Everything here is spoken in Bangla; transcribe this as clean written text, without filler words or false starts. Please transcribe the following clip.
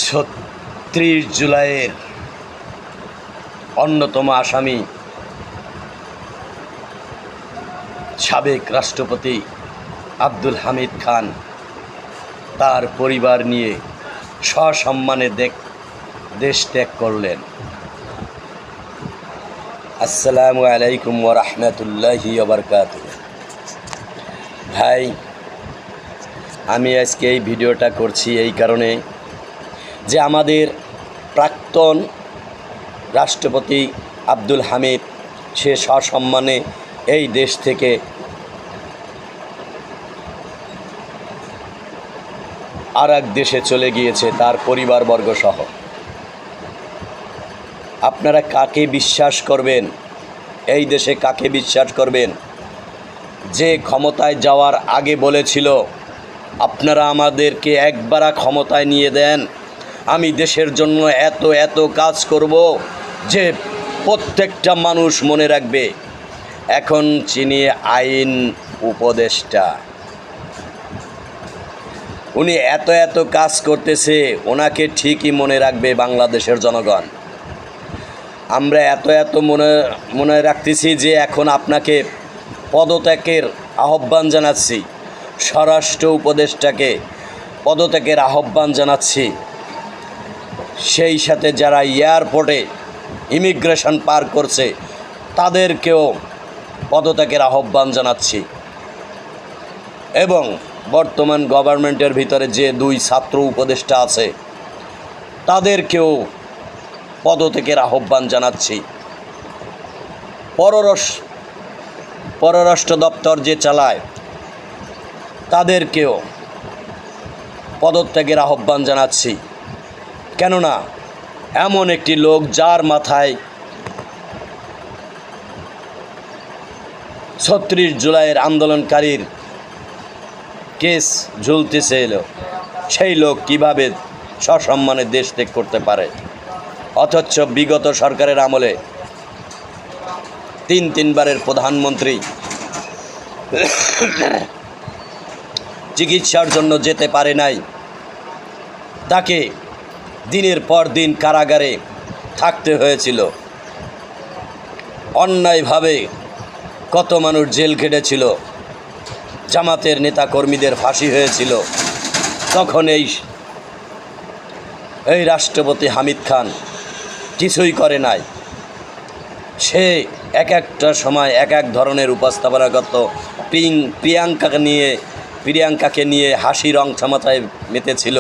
৩৬ জুলাইয়ের অন্যতম আসামি সাবেক রাষ্ট্রপতি আব্দুল হামিদ খান তার পরিবার নিয়ে সসম্মানে দেশ ত্যাগ করলেন। আসসালামু আলাইকুম ওয়া রাহমাতুল্লাহি ওয়া বারাকাতুহু। ভাই, আমি আজকে এই ভিডিওটা করছি এই কারণে যে আমাদের প্রাক্তন রাষ্ট্রপতি আব্দুল হামিদ সে সসম্মানে এই দেশ থেকে আর এক দেশে চলে গিয়েছে তার পরিবারবর্গ সহ। আপনারা কাকে বিশ্বাস করবেন? এই দেশে কাকে বিশ্বাস করবেন যে ক্ষমতায় যাওয়ার আগে বলেছিল আপনারা আমাদেরকে একবার ক্ষমতায় নিয়ে দেন, আমি দেশের জন্য এত এত কাজ করব যে প্রত্যেকটা মানুষ মনে রাখবে। এখন যিনি আইন উপদেষ্টা, উনি এত এত কাজ করতেছে, ওনাকে ঠিকই মনে রাখবে বাংলাদেশের জনগণ। আমরা এত এত মনে রাখতেছি যে এখন আপনাকে পদত্যাগের আহ্বান জানাচ্ছি, স্বরাষ্ট্র উপদেষ্টাকে পদত্যাগের আহ্বান জানাচ্ছি। সেই সাথে যারা এয়ারপোর্টে ইমিগ্রেশন পার করছে তাদেরকেও পদত্যাগের আহ্বান জানাচ্ছি। এবং বর্তমান গভর্নমেন্টের ভিতরে যে দুই ছাত্র উপদেষ্টা আছে তাদেরকেও পদত্যাগের আহ্বান জানাচ্ছি। পররাষ্ট্র দপ্তর যে চালায় তাদেরকেও পদত্যাগের আহ্বান জানাচ্ছি। কেননা এমন একটি লোক যার মাথায় ৩৬ জুলাইয়ের আন্দোলনকারীর কেস ঝুলতেছে, সেই লোক কিভাবে সসম্মানে দেশ ত্যাগ করতে পারে? অথচ বিগত সরকারের আমলে তিনবারের প্রধানমন্ত্রী চিকিৎসার জন্য যেতে পারে নাই, তাকে দিনের পর দিন কারাগারে থাকতে হয়েছিল। অন্যায়ভাবে কত মানুষ জেল খেটেছিল, জামাতের নেতাকর্মীদের ফাঁসি হয়েছিল। তখন এই রাষ্ট্রপতি হামিদ খান কিছুই করে নাই। সে এক একটা সময় এক এক ধরনের উপস্থাপনা করত। প্রিয়াঙ্কাকে নিয়ে হাসি রং থামাতায় মেতেছিল।